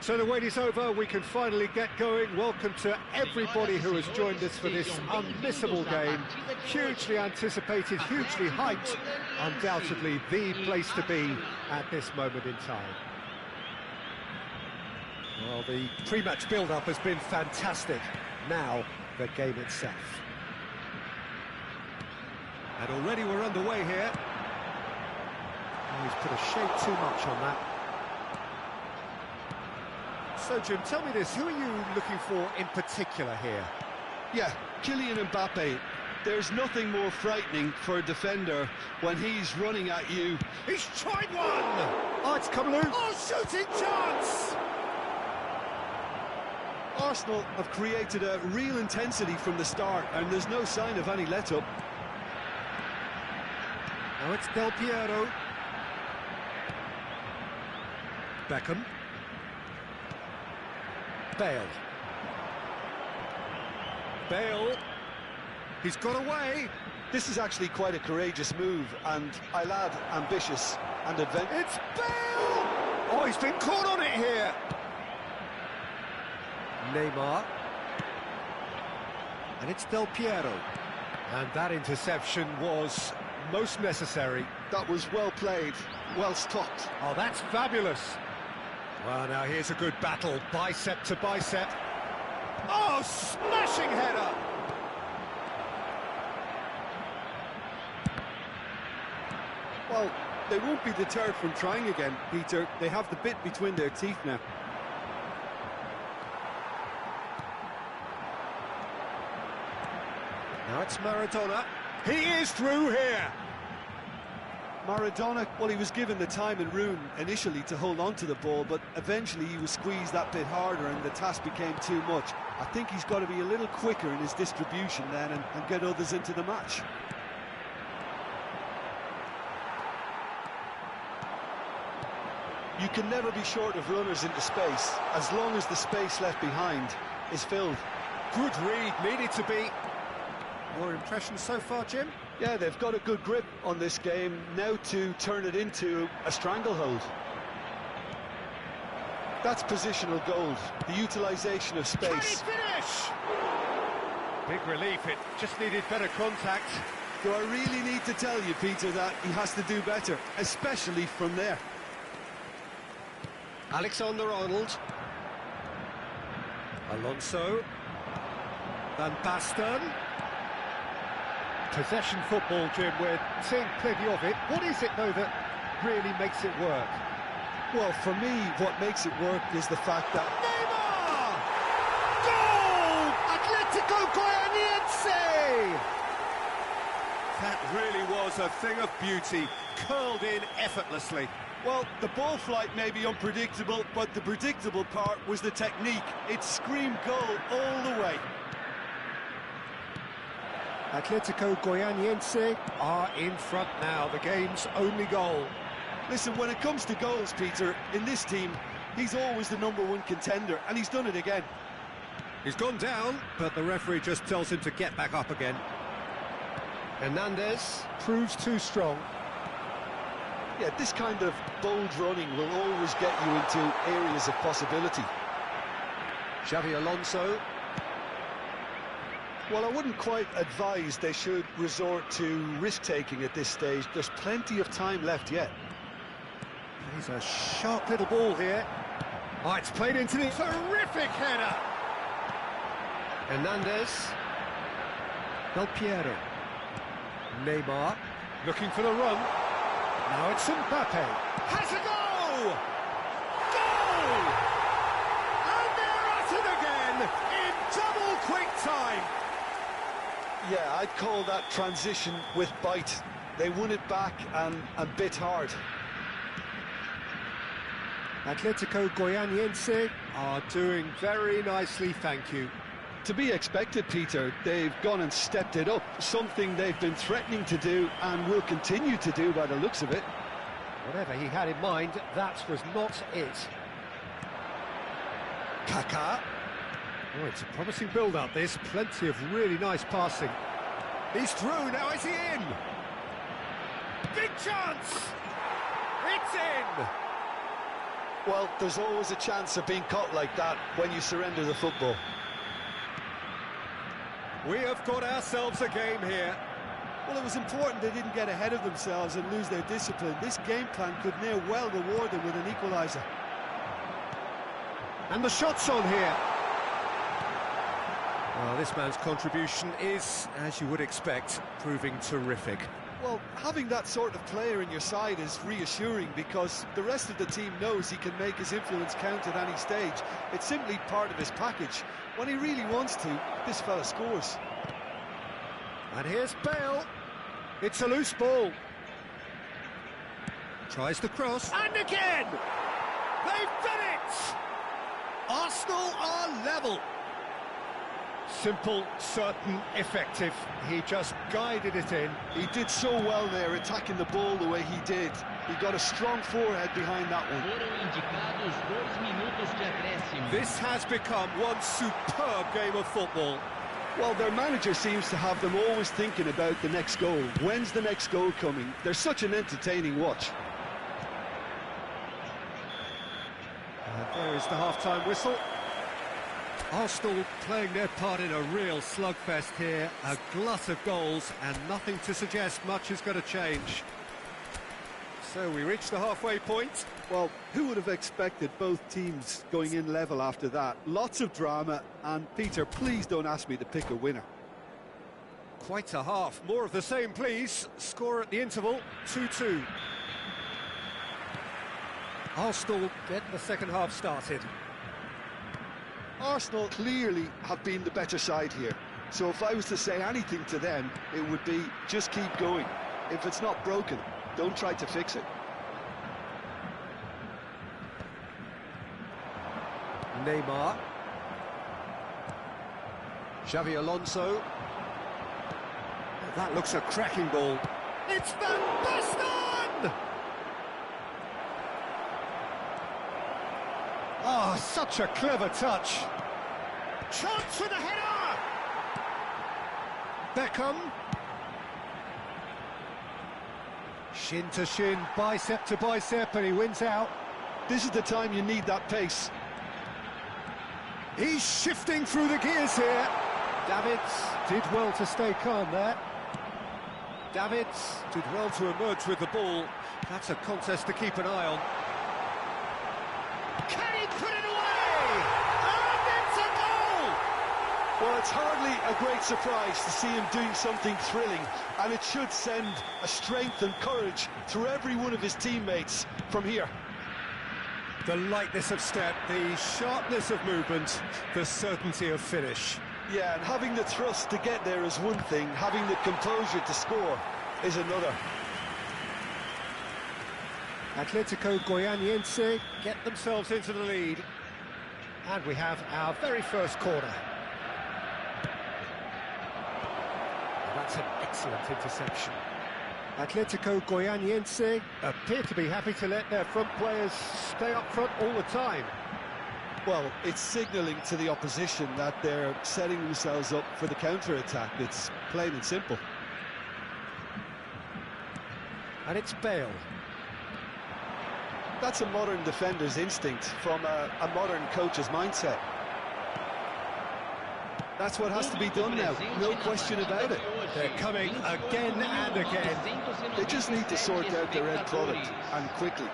So the wait is over, we can finally get going. Welcome to everybody who has joined us for this unmissable game. Hugely anticipated, hugely hyped, undoubtedly the place to be at this moment in time. Well, the pre-match build-up has been fantastic. Now, the game itself. And already we're underway here. Oh, he's put a shade too much on that. So, Jim, tell me this, who are you looking for in particular here? Yeah, Kylian Mbappe. There's nothing more frightening for a defender when he's running at you. He's tried one! Oh, it's come loose! Oh, shooting chance! Arsenal have created a real intensity from the start, and there's no sign of any let-up. Now it's Del Piero. Beckham. Bale. He's got away. This is actually quite a courageous move, and I'll add ambitious and adventurous. It's Bale! Oh, he's been caught on it here. Neymar. And it's Del Piero. And that interception was most necessary. That was well played, well stopped. Oh, that's fabulous. Well, now here's a good battle, bicep to bicep. Oh, smashing header! Well, they won't be deterred from trying again, Peter. They have the bit between their teeth now. Now it's Maradona. He is through here. Maradona, well, he was given the time and room initially to hold on to the ball, but eventually he was squeezed that bit harder and the task became too much. I think he's got to be a little quicker in his distribution then and get others into the match. You can never be short of runners into space, as long as the space left behind is filled. Good read, needed to be. Your impression so far, Jim? Yeah, they've got a good grip on this game, now to turn it into a stranglehold. That's positional gold, the utilisation of space. Can he finish? Big relief, it just needed better contact. Do I really need to tell you, Peter, that he has to do better, especially from there? Alexander-Arnold. Alonso. Van Basten. Possession football, Jim, we're seeing plenty of it. What is it, though, that really makes it work? Well, for me, what makes it work is the fact that... Neymar! Goal! Atletico Goianiense! That really was a thing of beauty, curled in effortlessly. Well, the ball flight may be unpredictable, but the predictable part was the technique. It screamed goal all the way. Atletico Goianiense are in front now, the game's only goal. Listen, when it comes to goals, Peter, in this team, he's always the #1 contender, and he's done it again. He's gone down, but the referee just tells him to get back up again. Hernandez proves too strong. Yeah, this kind of bold running will always get you into areas of possibility. Xavi Alonso. Well, I wouldn't quite advise they should resort to risk-taking at this stage. There's plenty of time left yet. He's a sharp little ball here. Oh, it's played into the terrific header. Hernandez. Del Piero. Neymar. Looking for the run. Now it's Mbappe. Has a goal! Goal! And they're at it again in double quick time. Yeah, I'd call that transition with bite. They won it back and bit hard. Atletico Goianiense are doing very nicely, thank you. To be expected, Peter. They've gone and stepped it up, something they've been threatening to do and will continue to do by the looks of it. Whatever he had in mind, that was not it. Kaká. Oh, it's a promising build-up, this. Plenty of really nice passing. He's through, now is he in? Big chance! It's in! Well, there's always a chance of being caught like that when you surrender the football. We have got ourselves a game here. Well, it was important they didn't get ahead of themselves and lose their discipline. This game plan could near well reward them with an equaliser. And the shot's on here. Well, this man's contribution is, as you would expect, proving terrific. Well, having that sort of player in your side is reassuring because the rest of the team knows he can make his influence count at any stage. It's simply part of his package. When he really wants to, this fella scores. And here's Bale. It's a loose ball. Tries the cross. And again! They've done it! Arsenal are level. Simple, certain, effective. He just guided it in. He did so well there, attacking the ball the way he did. He got a strong forehead behind that one. This has become one superb game of football. Well, their manager seems to have them always thinking about the next goal. When's the next goal coming? They're such an entertaining watch. And there is the half-time whistle. Arsenal playing their part in a real slugfest here. A glut of goals and nothing to suggest much is going to change. So we reach the halfway point. Well, who would have expected both teams going in level after that? Lots of drama, and Peter, please don't ask me to pick a winner. Quite a half. More of the same, please. Score at the interval, 2-2. Arsenal get the second half started. Arsenal clearly have been the better side here. So if I was to say anything to them, it would be just keep going. If it's not broken, don't try to fix it. Neymar. Xavi Alonso. That looks a cracking ball. It's Van Basten! Oh, such a clever touch. Chance for the header! Beckham. Shin to shin, bicep to bicep, and he wins out. This is the time you need that pace. He's shifting through the gears here. Davids did well to stay calm there. Davids did well to emerge with the ball. That's a contest to keep an eye on. Can he put it away? And it's a goal! Well, it's hardly a great surprise to see him doing something thrilling, and it should send a strength and courage through every one of his teammates from here. The lightness of step, the sharpness of movement, the certainty of finish. Yeah, and having the thrust to get there is one thing, having the composure to score is another. Atletico Goianiense get themselves into the lead. And we have our very first corner. That's an excellent interception. Atletico Goianiense appear to be happy to let their front players stay up front all the time. Well, it's signalling to the opposition that they're setting themselves up for the counter-attack. It's plain and simple. And it's Bale. That's a modern defender's instinct from a modern coach's mindset. That's what has to be done now, no question about it. They're coming again and again. They just need to sort out their end product, and quickly.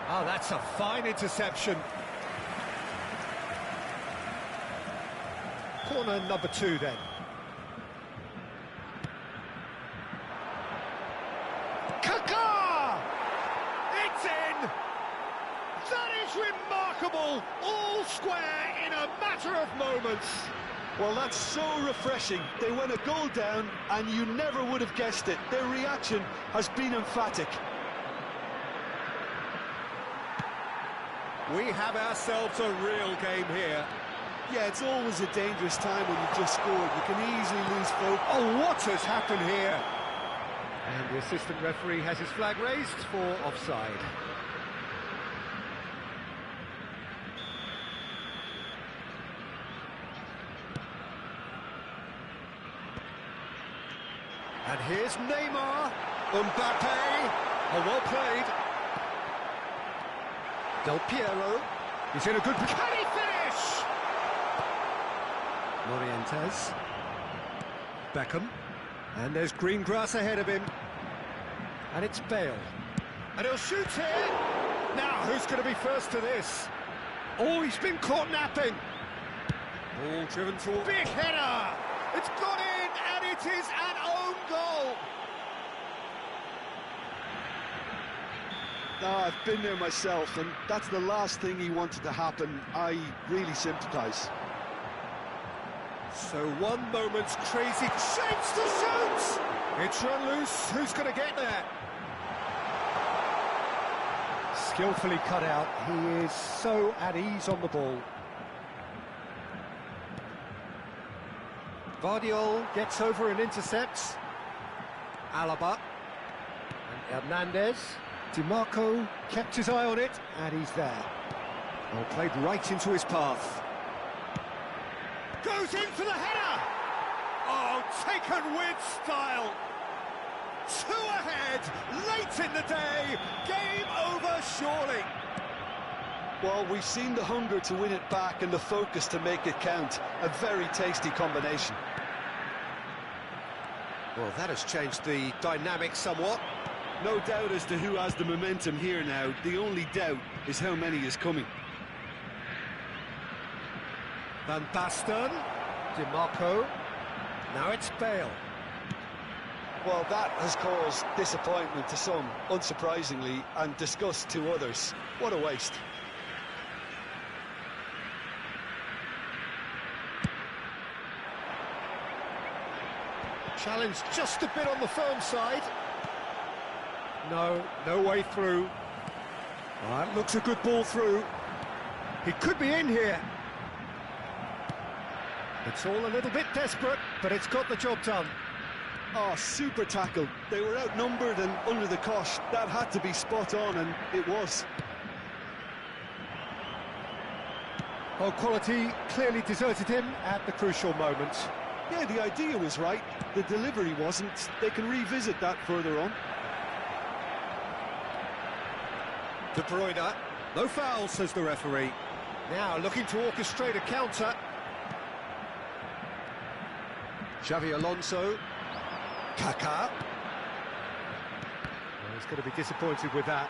Oh, that's a fine interception. Corner number 2 then. Kaká! It's in! That is remarkable! All square in a matter of moments. Well, that's so refreshing. They went a goal down, and you never would have guessed it. Their reaction has been emphatic. We have ourselves a real game here. Yeah, it's always a dangerous time when you've just scored. You can easily lose focus. Oh, what has happened here? And the assistant referee has his flag raised for offside. And here's Neymar. Mbappe! Oh, well played. Del Piero. He's in a good... Can he finish? Morientes. Beckham. And there's green grass ahead of him. And it's Bale. And he'll shoot here. Now, who's going to be first to this? Oh, he's been caught napping. Ball driven toward... Big header! It's gone in, and it is an own goal. No, I've been there myself, and that's the last thing he wanted to happen. I really sympathise. So one moment's crazy chance to shoot! It's run loose, who's going to get there? Skillfully cut out, he is so at ease on the ball. Vardiol gets over and intercepts. Alaba. And Hernandez. DiMarco kept his eye on it, and he's there. Well, played right into his path. Goes in for the header! Oh, taken with style! 2 ahead, late in the day, game over surely. Well, we've seen the hunger to win it back and the focus to make it count. A very tasty combination. Well, that has changed the dynamic somewhat. No doubt as to who has the momentum here now. The only doubt is how many is coming. Van Basten, DiMarco, now it's Bale. Well, that has caused disappointment to some, unsurprisingly, and disgust to others. What a waste. Challenge just a bit on the firm side. No way through. All right, looks a good ball through. He could be in here. It's all a little bit desperate, but it's got the job done. Oh, super tackle. They were outnumbered and under the cosh. That had to be spot on, and it was. Well, quality clearly deserted him at the crucial moment. Yeah, the idea was right. The delivery wasn't. They can revisit that further on. De Bruyne. No foul, says the referee. Now looking to orchestrate a counter. Xavi Alonso. Kaká. Well, he's going to be disappointed with that.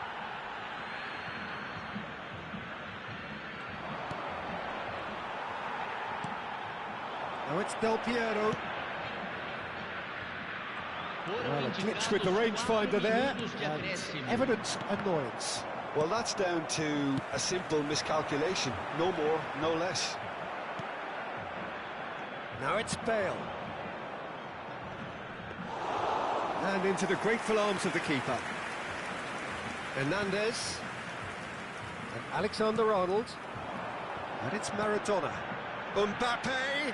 Now it's Del Piero. Well, a glitch with the rangefinder there, and evident annoyance. Well, that's down to a simple miscalculation. No more, no less. Now it's Bale. And into the grateful arms of the keeper. Hernandez. And Alexander-Arnold. And it's Maradona. Mbappe.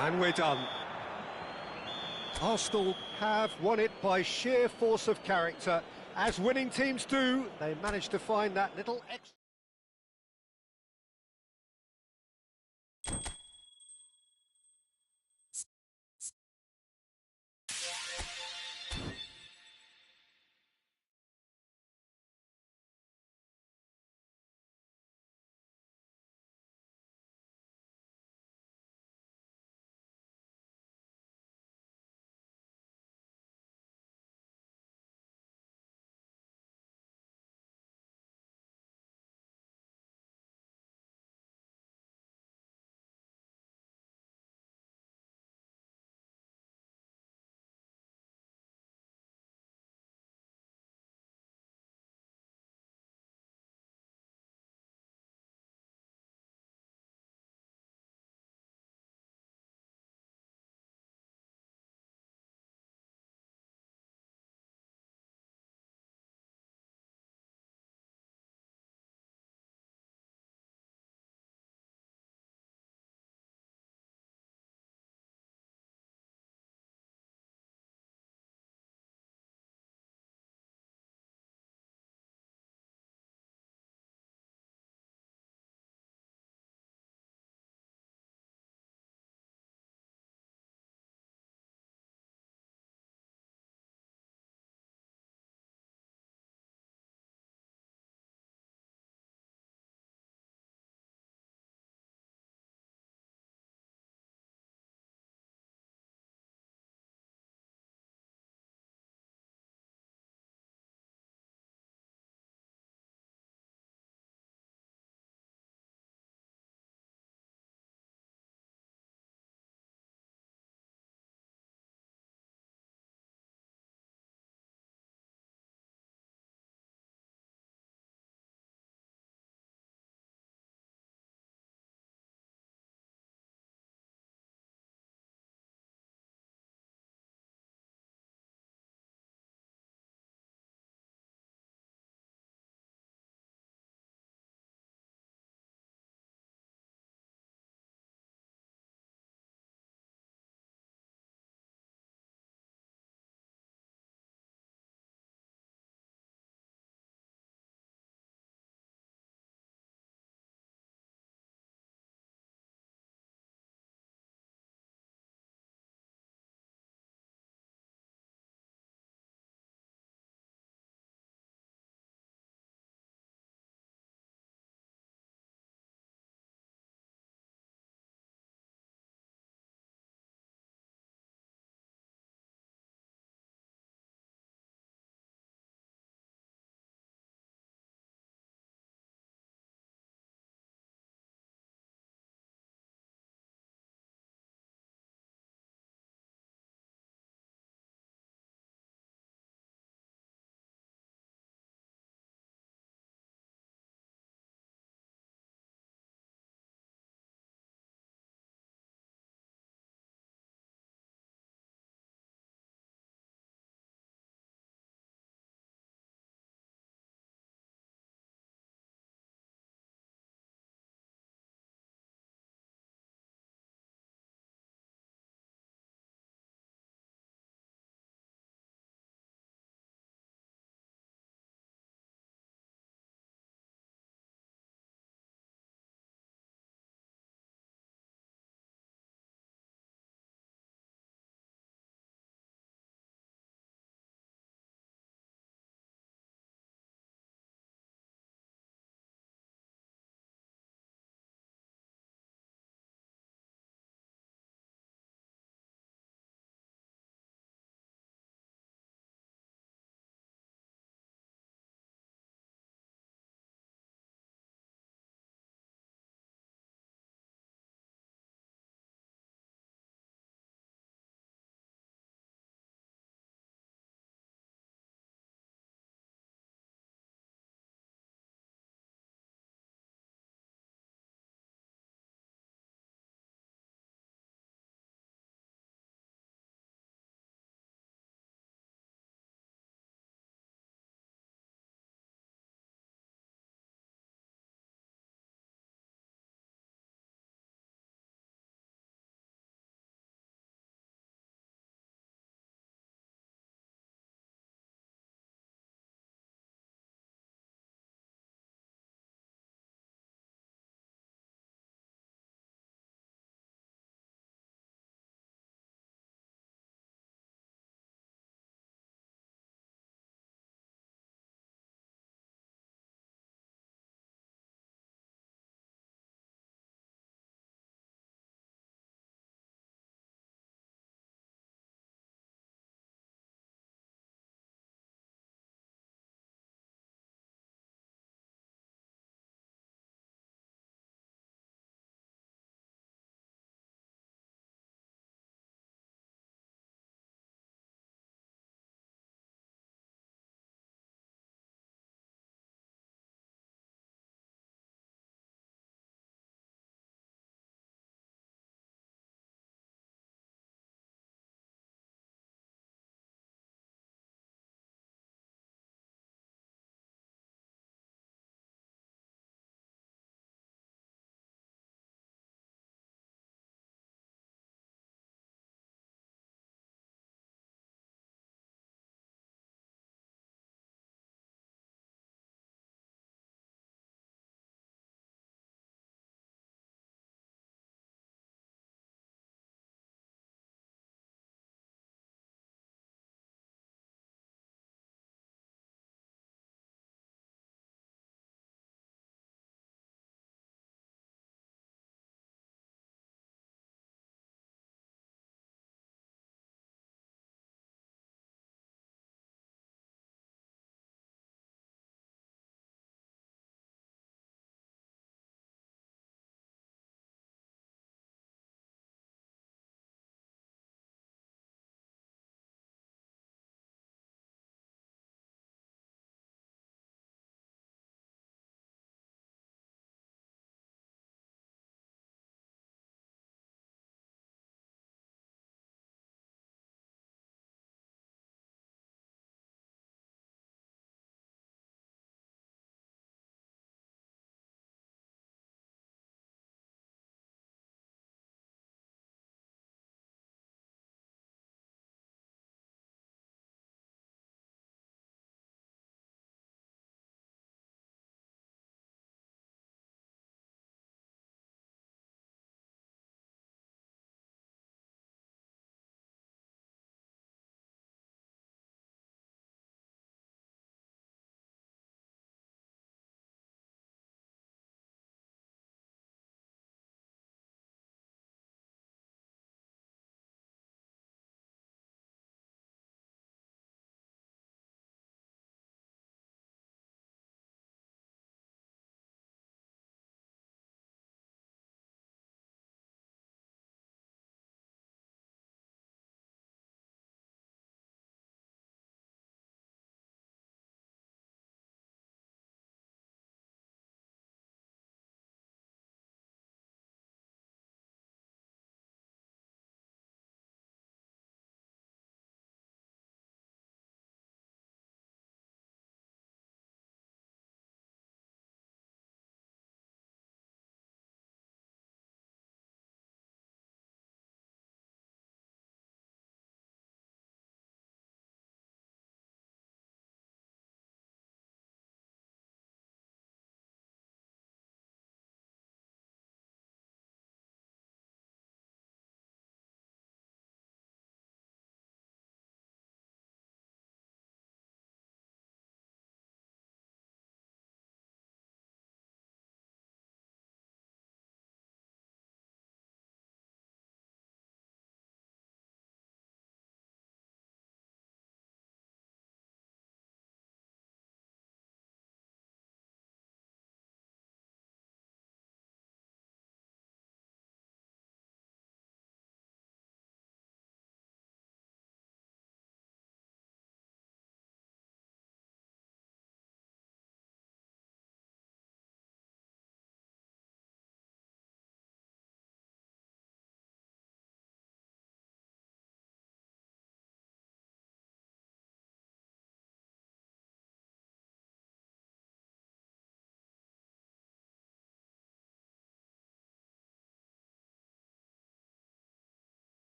And we're done. Arsenal have won it by sheer force of character. As winning teams do, they managed to find that little extra...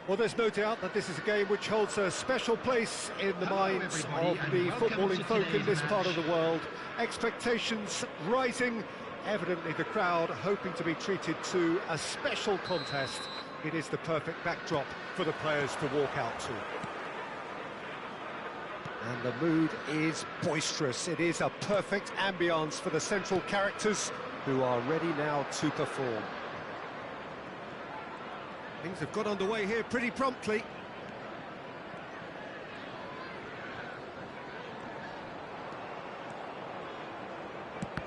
Well, there's no doubt that this is a game which holds a special place in the minds of the footballing folk in this part of the world. Expectations rising, evidently the crowd hoping to be treated to a special contest. It is the perfect backdrop for the players to walk out to. And the mood is boisterous. It is a perfect ambience for the central characters who are ready now to perform. Things have got underway here pretty promptly.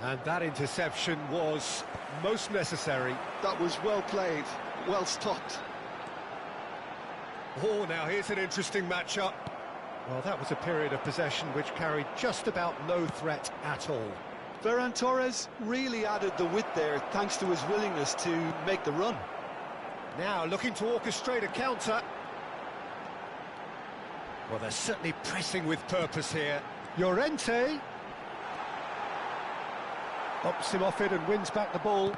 And that interception was most necessary. That was well played, well stopped. Oh, now here's an interesting matchup. Well, that was a period of possession which carried just about no threat at all. Ferran Torres really added the width there thanks to his willingness to make the run. Now looking to orchestrate a counter. Well, they're certainly pressing with purpose here. Llorente pops him off it and wins back the ball.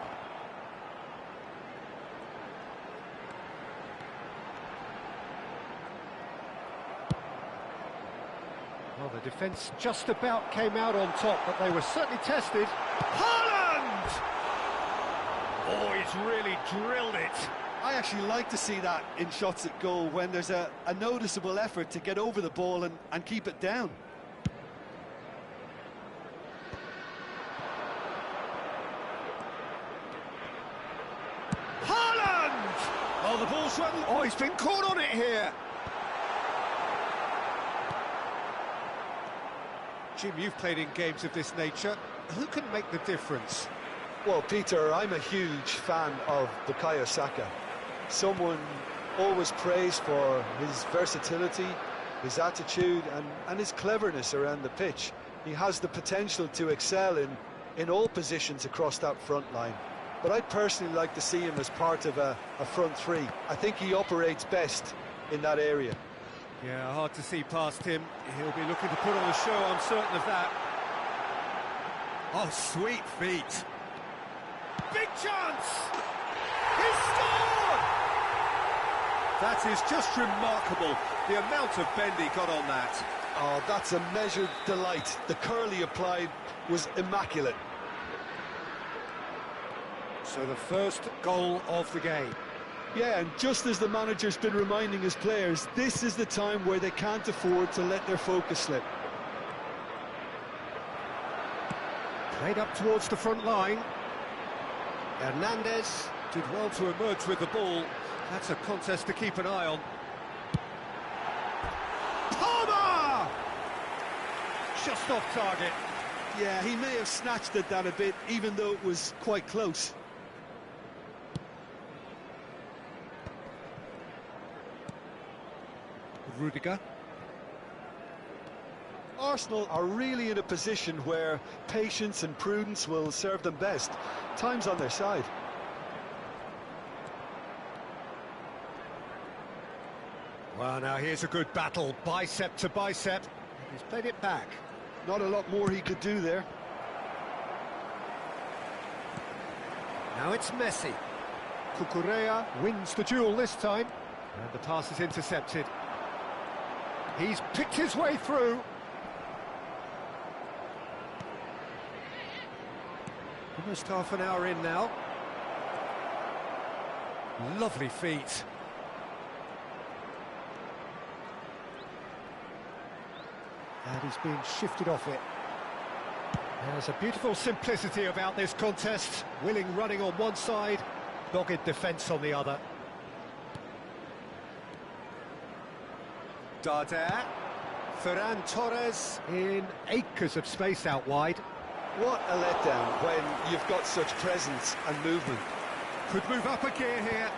Well, the defence just about came out on top, but they were certainly tested. Haaland! Oh, he's really drilled it. I actually like to see that in shots at goal when there's a noticeable effort to get over the ball and keep it down. Haaland! Oh, the ball's run. Oh, he's been caught on it here. Jim, you've played in games of this nature. Who can make the difference? Well, Peter, I'm a huge fan of Bukayo Saka. Someone always praised for his versatility, his attitude and his cleverness around the pitch. He has the potential to excel in all positions across that front line. But I'd personally like to see him as part of a front three. I think he operates best in that area. Yeah, hard to see past him. He'll be looking to put on a show, I'm certain of that. Oh, sweet feet. Big chance! He scored! That is just remarkable, the amount of bend he got on that. Oh, that's a measured delight. The curl he applied was immaculate. So the first goal of the game. Yeah, and just as the manager's been reminding his players, this is the time where they can't afford to let their focus slip. Played up towards the front line. Hernandez did well to emerge with the ball. That's a contest to keep an eye on. Palmer! Just off target. Yeah, he may have snatched at that a bit, even though it was quite close. Rudiger. Arsenal are really in a position where patience and prudence will serve them best. Time's on their side. Well, now here's a good battle, bicep to bicep. He's played it back. Not a lot more he could do there. Now it's Messi. Cucurella wins the duel this time. And the pass is intercepted. He's picked his way through. Almost half an hour in now. Lovely feet. And he's being shifted off it. There's a beautiful simplicity about this contest. Willing running on one side, dogged defence on the other. Darder. Ferran Torres in acres of space out wide. What a letdown when you've got such presence and movement. Could move up a gear here.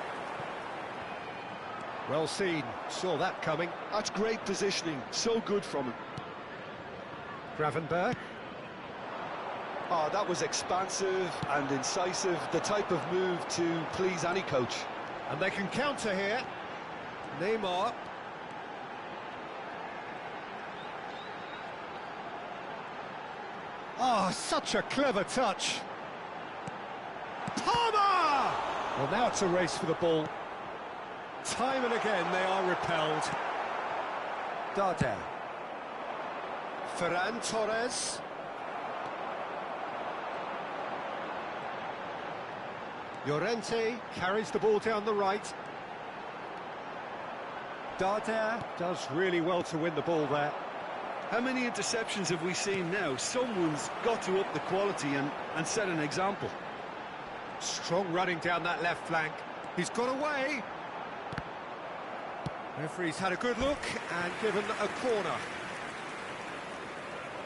Well seen, saw that coming. That's great positioning, so good from him. Gravenberg. Oh, that was expansive and incisive, the type of move to please any coach. And they can counter here. Neymar. Oh, such a clever touch. Palmer! Well, now it's a race for the ball. Time and again they are repelled. Darder. Ferran Torres. Llorente carries the ball down the right. Darder does really well to win the ball there. How many interceptions have we seen now? Someone's got to up the quality and set an example. Strong running down that left flank. He's got away. Referee's had a good look and given a corner.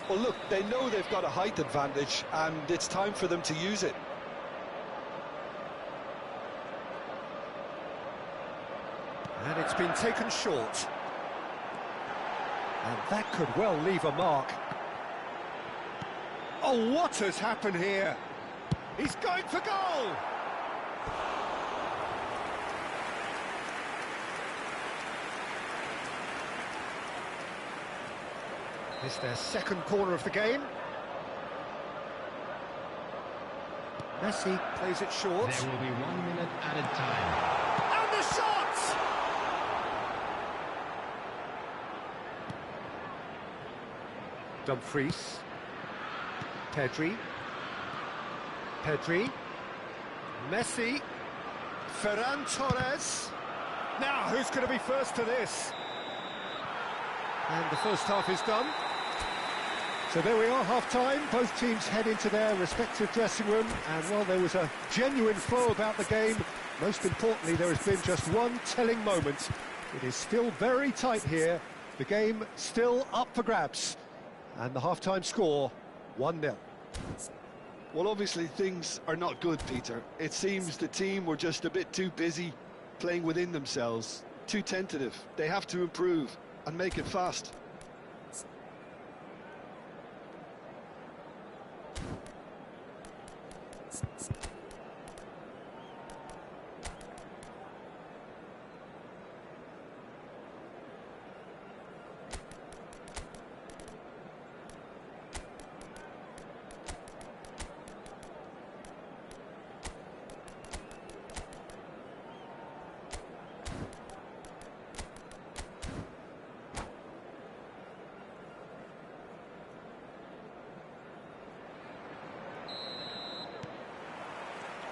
Well, look, they know they've got a height advantage and it's time for them to use it. And it's been taken short. And that could well leave a mark. Oh, what has happened here? He's going for goal! It's their second corner of the game. Messi plays it short. There will be 1 minute added time. And the shot! Dumfries. Pedri. Messi. Ferran Torres. Now, who's going to be first to this? And the first half is done. So there we are, half-time. Both teams head into their respective dressing room. And while there was a genuine flow about the game, most importantly, there has been just one telling moment. It is still very tight here. The game still up for grabs. And the half-time score, 1-0. Well, obviously things are not good, Peter. It seems the team were just a bit too busy playing within themselves, too tentative. They have to improve and make it fast.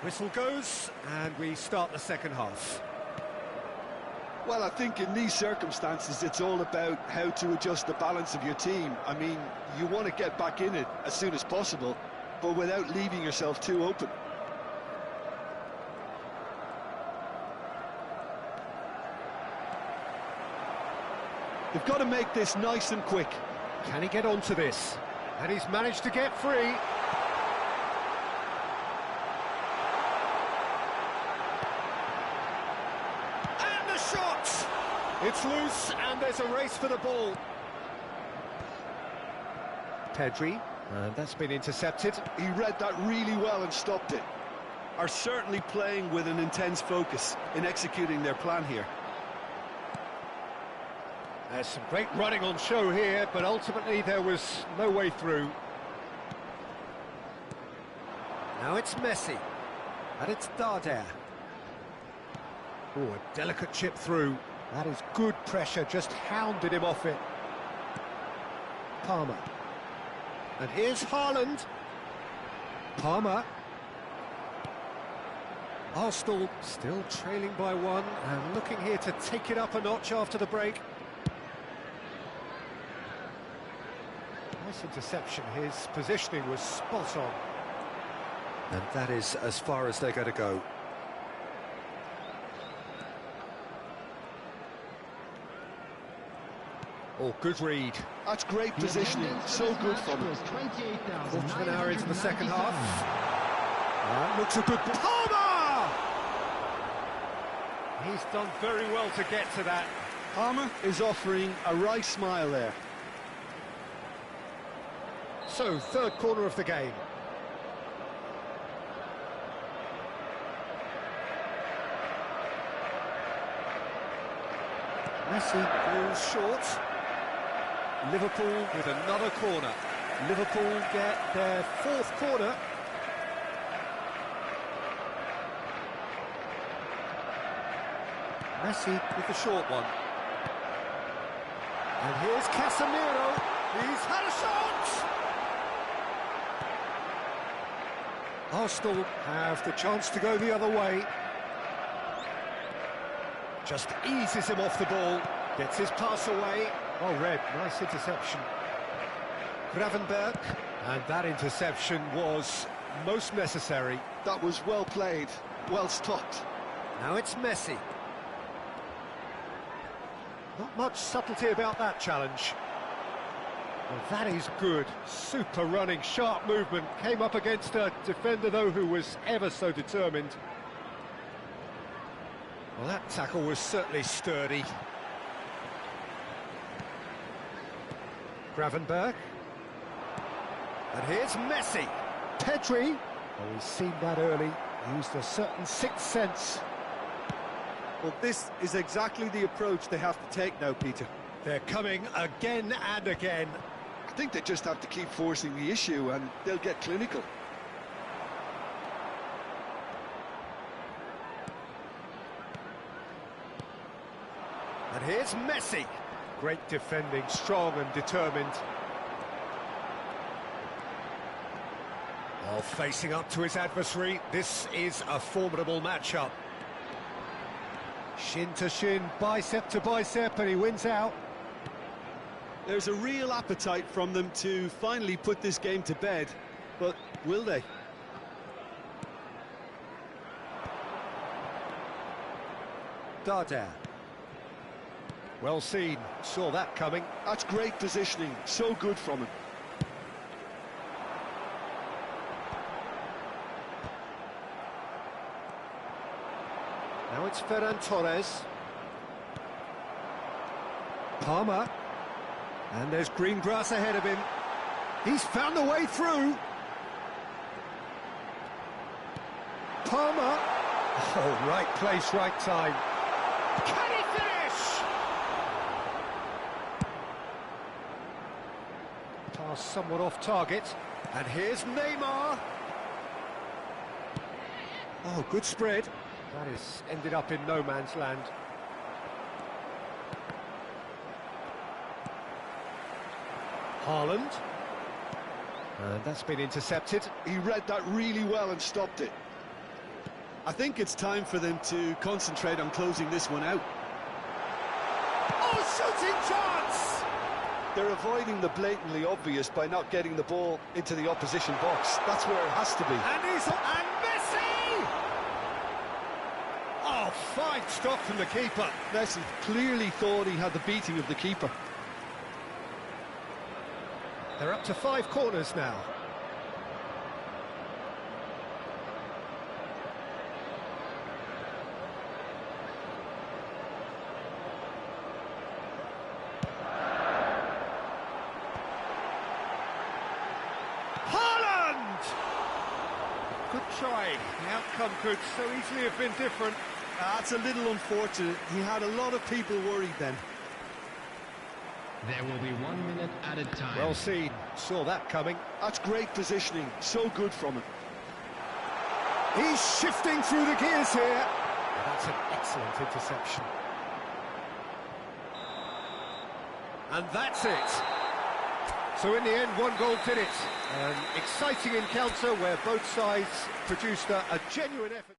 Whistle goes, and we start the second half. Well, I think in these circumstances, it's all about how to adjust the balance of your team. I mean, you want to get back in it as soon as possible, but without leaving yourself too open. They've got to make this nice and quick. Can he get onto this? And he's managed to get free. It's loose, and there's a race for the ball. Pedri, and that's been intercepted. He read that really well and stopped it. Are certainly playing with an intense focus in executing their plan here. There's some great running on show here, but ultimately there was no way through. Now it's Messi, and it's Darder. Oh, a delicate chip through. That is good pressure, just hounded him off it. Palmer. And here's Haaland. Palmer. Arsenal still trailing by one and looking here to take it up a notch after the break. Nice interception, his positioning was spot on. And that is as far as they're going to go. Oh, good read. That's great positioning, so good from him. Quarter of an hour into the second half. That looks a good... Palmer! He's done very well to get to that. Palmer is offering a right smile there. So, third corner of the game. Messi goes short. Liverpool with another corner. Liverpool get their fourth corner. Messi with the short one. And here's Casemiro. He's had a shot! Arsenal have the chance to go the other way. Just eases him off the ball. Gets his pass away. Oh, Red, nice interception. Gravenberg. And that interception was most necessary. That was well played, well stopped. Now it's Messi. Not much subtlety about that challenge. Well, that is good. Super running, sharp movement. Came up against a defender, though, who was ever so determined. Well, that tackle was certainly sturdy. Gravenberg. And here's Messi. Pedri. Oh, he's seen that early. Used a certain sixth sense. Well, this is exactly the approach they have to take now, Peter. They're coming again and again. I think they just have to keep forcing the issue and they'll get clinical. And here's Messi. Great defending, strong and determined. Oh, facing up to his adversary, this is a formidable matchup. Shin to shin, bicep to bicep, and he wins out. There's a real appetite from them to finally put this game to bed, but will they? Darder. Well seen, saw that coming. That's great positioning, so good from him. Now it's Ferran Torres. Palmer. And there's green grass ahead of him. He's found the way through. Palmer. Oh, right place, right time. Can he finish? Pass somewhat off target. And here's Neymar. Oh, good spread. That is ended up in no man's land. Haaland. And that's been intercepted. He read that really well and stopped it. I think it's time for them to concentrate on closing this one out. Oh, shooting chance! They're avoiding the blatantly obvious by not getting the ball into the opposition box. That's where it has to be. And Messi! Oh, fine stop from the keeper. Messi clearly thought he had the beating of the keeper. They're up to 5 corners now. Haaland! Good try. The outcome could so easily have been different. That's a little unfortunate. He had a lot of people worried then. There will be 1 minute added time. Well seen. Saw that coming. That's great positioning. So good from him. He's shifting through the gears here. That's an excellent interception. And that's it. So in the end, 1 goal did it. An exciting encounter where both sides produced a genuine effort.